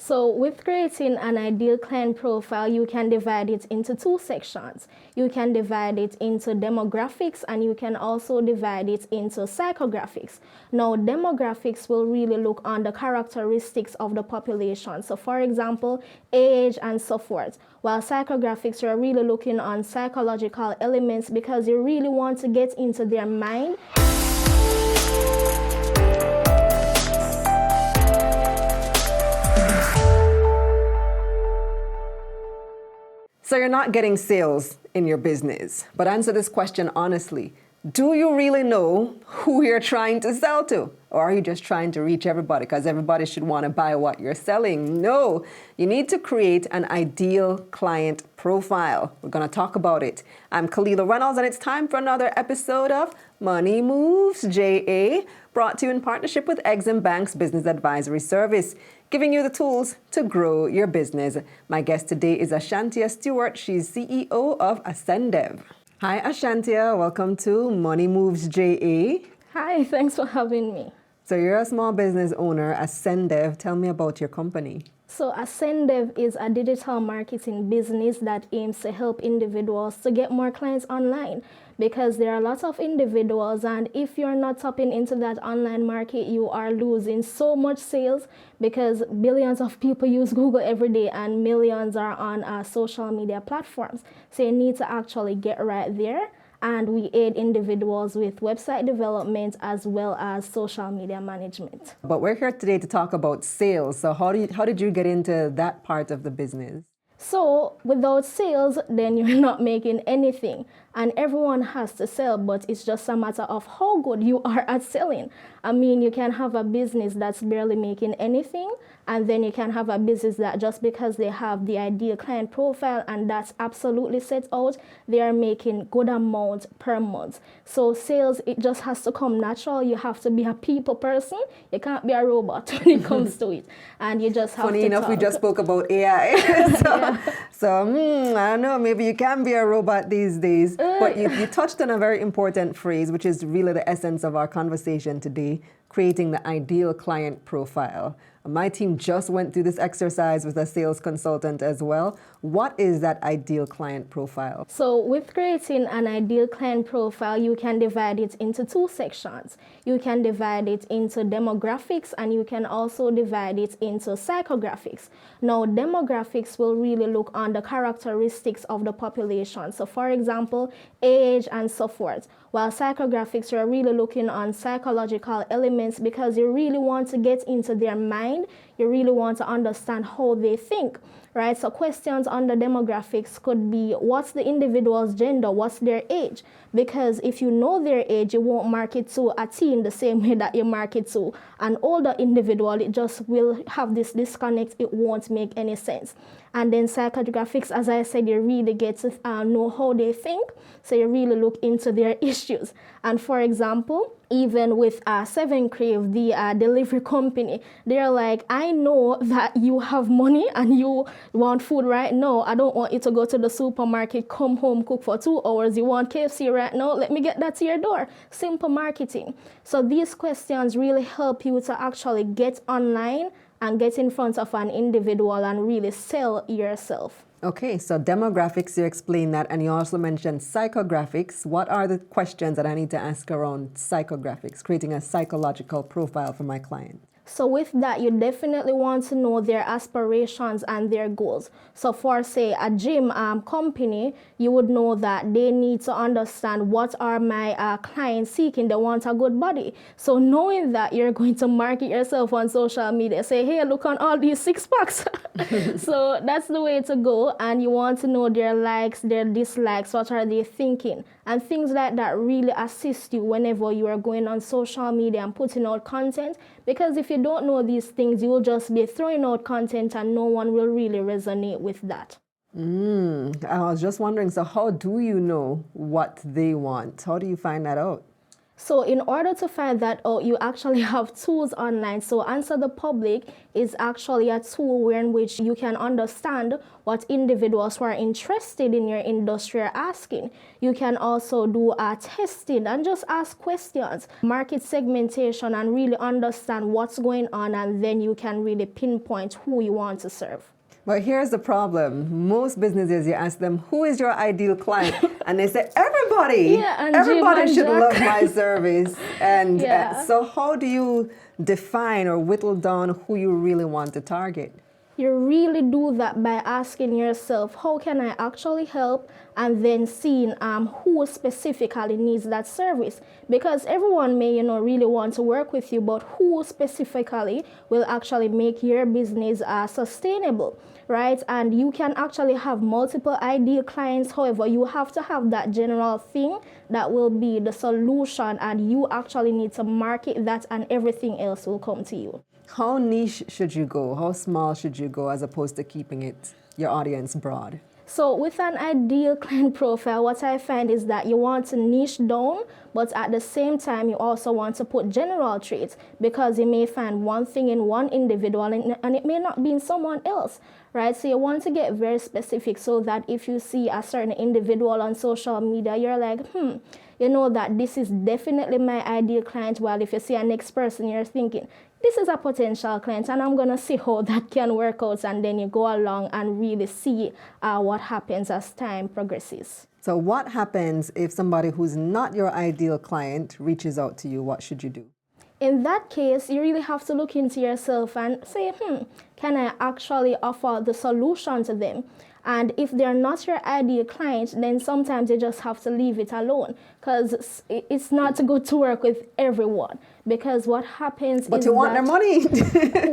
So with creating an ideal client profile, you can divide it into two sections. You can divide it into demographics and you can also divide it into psychographics. Now, demographics will really look on the characteristics of the population. So for example, age and so forth. While psychographics, you're really looking on psychological elements because you really want to get into their mind. So you're not getting sales in your business, but answer this question honestly. Do you really know who you're trying to sell to? Or are you just trying to reach everybody because everybody should want to buy what you're selling? No, you need to create an ideal client profile. We're going to talk about it. I'm Kalila Reynolds, and it's time for another episode of Money Moves JA, brought to you in partnership with EXIM Bank's Business Advisory Service, giving you the tools to grow your business. My guest today is Ashantia Stewart. She's CEO of Ascendev. Hi, Ashantia. Welcome to Money Moves JA. Hi, thanks for having me. So you're a small business owner, Ascendev. Tell me about your company. So Ascendev is a digital marketing business that aims to help individuals to get more clients online, because there are lots of individuals, and if you're not tapping into that online market, you are losing so much sales because billions of people use Google every day and millions are on social media platforms. So you need to actually get right there. And we aid individuals with website development as well as social media management. But we're here today to talk about sales. So how did you get into that part of the business? So without sales, then you're not making anything. And everyone has to sell, but it's just a matter of how good you are at selling. I mean, you can have a business that's barely making anything, and then you can have a business that just because they have the ideal client profile and that's absolutely set out, they are making good amount per month. So sales, it just has to come natural. You have to be a people person. You can't be a robot when it comes to it. And you just have Funny to enough, talk. we just spoke about AI. I don't know, maybe you can be a robot these days. But you touched on a very important phrase, which is really the essence of our conversation today, creating the ideal client profile. My team just went through this exercise with a sales consultant as well. What is that ideal client profile? So with creating an ideal client profile, you can divide it into two sections. You can divide it into demographics and you can also divide it into psychographics. Now, demographics will really look on the characteristics of the population. So for example, age and so forth. While psychographics, you're really looking on psychological elements because you really want to get into their mind. You really want to understand how they think, right? So questions on the demographics could be, what's the individual's gender? What's their age? Because if you know their age, you won't market to a teen the same way that you market to an older individual. It just will have this disconnect. It won't make any sense. And then psychographics, as I said, you really get to know how they think. So you really look into their issues. And for example, even with Seven Crave, the delivery company, they're like, I know that you have money and you want food right now. I don't want you to go to the supermarket, come home, cook for 2 hours. You want KFC right now? Let me get that to your door. Simple marketing. So these questions really help you to actually get online and get in front of an individual and really sell yourself. Okay, so demographics, you explained that, and you also mentioned psychographics. What are the questions that I need to ask around psychographics, creating a psychological profile for my client? So with that, you definitely want to know their aspirations and their goals. So for, say, a gym company, you would know that they need to understand what are my clients seeking. They want a good body. So knowing that, you're going to market yourself on social media. Say, hey, look on all these 6-packs. So that's the way to go. And you want to know their likes, their dislikes, what are they thinking. And things like that really assist you whenever you are going on social media and putting out content. Because if you don't know these things, you will just be throwing out content and no one will really resonate with that. I was just wondering, so how do you know what they want? How do you find that out? So in order to find that out, you actually have tools online. So Answer the Public is actually a tool in which you can understand what individuals who are interested in your industry are asking. You can also do testing and just ask questions, market segmentation, and really understand what's going on, and then you can really pinpoint who you want to serve. But here's the problem. Most businesses, you ask them, who is your ideal client? And they say, everybody. Yeah, and everybody Jim should and love Jack. my service. And Yeah. so how do you define or whittle down who you really want to target? You really do that by asking yourself, how can I actually help? And then seeing who specifically needs that service. Because everyone may, really want to work with you, but who specifically will actually make your business sustainable, right? And you can actually have multiple ideal clients. However, you have to have that general thing that will be the solution, and you actually need to market that, and everything else will come to you. How niche should you go? How small should you go as opposed to keeping your audience broad? So with an ideal client profile, what I find is that you want to niche down, but at the same time, you also want to put general traits, because you may find one thing in one individual and it may not be in someone else, right? So you want to get very specific so that if you see a certain individual on social media, you're like, you know that this is definitely my ideal client. While if you see a next person, you're thinking, this is a potential client, and I'm going to see how that can work out. And then you go along and really see what happens as time progresses. So what happens if somebody who's not your ideal client reaches out to you? What should you do? In that case, you really have to look into yourself and say, can I actually offer the solution to them? And if they're not your ideal client, then sometimes you just have to leave it alone, because it's not good to work with everyone. Because what happens But is you want their money.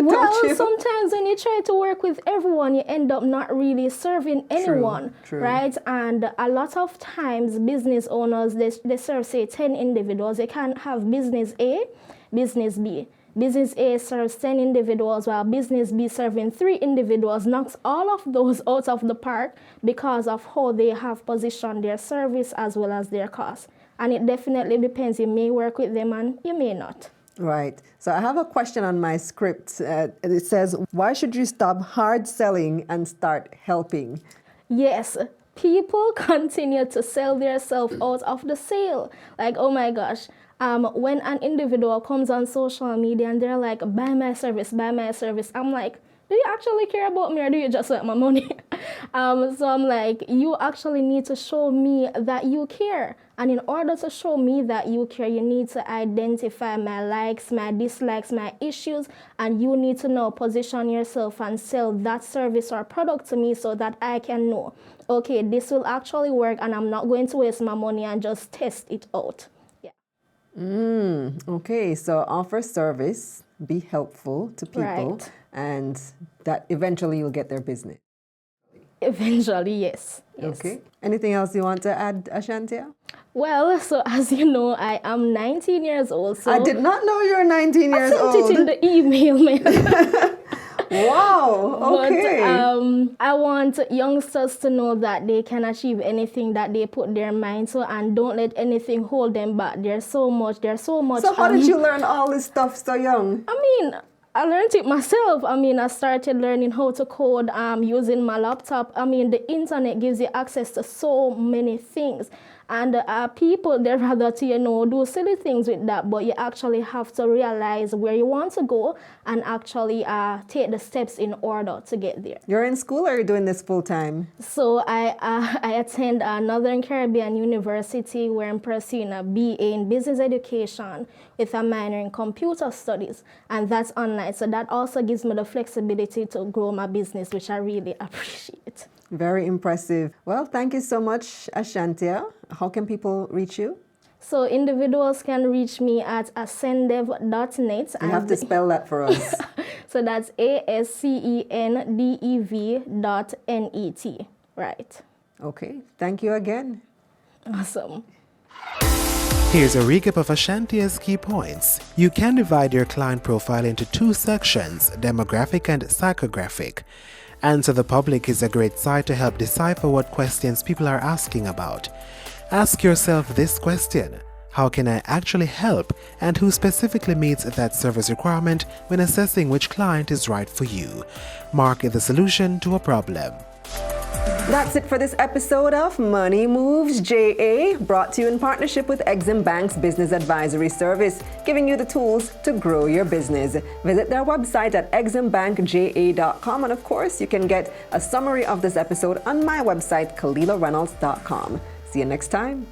well, sometimes when you try to work with everyone, you end up not really serving anyone, True. right? And a lot of times, business owners, they serve, say, 10 individuals. They can have business A, business B. Business A serves 10 individuals, while business B serving 3 individuals, knocks all of those out of the park because of how they have positioned their service as well as their cost. And it definitely depends. You may work with them and you may not. Right. So I have a question on my script. It says, why should you stop hard selling and start helping? Yes. People continue to sell themselves out of the sale. Like, oh my gosh. When an individual comes on social media and they're like, buy my service, I'm like, do you actually care about me, or do you just want my money? So I'm like, you actually need to show me that you care. And in order to show me that you care, you need to identify my likes, my dislikes, my issues, and you need to now position yourself and sell that service or product to me so that I can know, okay, this will actually work, and I'm not going to waste my money and just test it out. Okay, so offer service, be helpful to people, Right. and that eventually you'll get their business. Eventually, yes. Okay. Anything else you want to add, Ashantia? Well, so as you know, I am 19 years old. So I did not know you're 19 years I sent old. it in the email, man. Wow, okay. But I want youngsters to know that they can achieve anything that they put their mind to, and don't let anything hold them back. There's so much. So how did you learn all this stuff so young? I learned it myself. I started learning how to code using my laptop. The internet gives you access to so many things. And people, they'd rather to, do silly things with that, but you actually have to realize where you want to go and actually take the steps in order to get there. You're in school, or are you doing this full time? So I attend Northern Caribbean University, where I'm pursuing a BA in Business Education with a minor in Computer Studies, and that's online. So that also gives me the flexibility to grow my business, which I really appreciate. Very impressive. Well, thank you so much, Ashantia. How can people reach you? So individuals can reach me at ascendev.net. You have to spell that for us. So that's ASCENDEV.net. Right. Okay. Thank you again. Awesome. Here's a recap of Ashantia's key points. You can divide your client profile into 2 sections, demographic and psychographic. Answer the Public is a great site to help decipher what questions people are asking about. Ask yourself this question: How can I actually help, and who specifically meets that service requirement when assessing which client is right for you? Market the solution to a problem. That's it for this episode of Money Moves JA, brought to you in partnership with EXIM Bank's Business Advisory Service, giving you the tools to grow your business. Visit their website at eximbankja.com, and of course, you can get a summary of this episode on my website, KalilaReynolds.com. See you next time.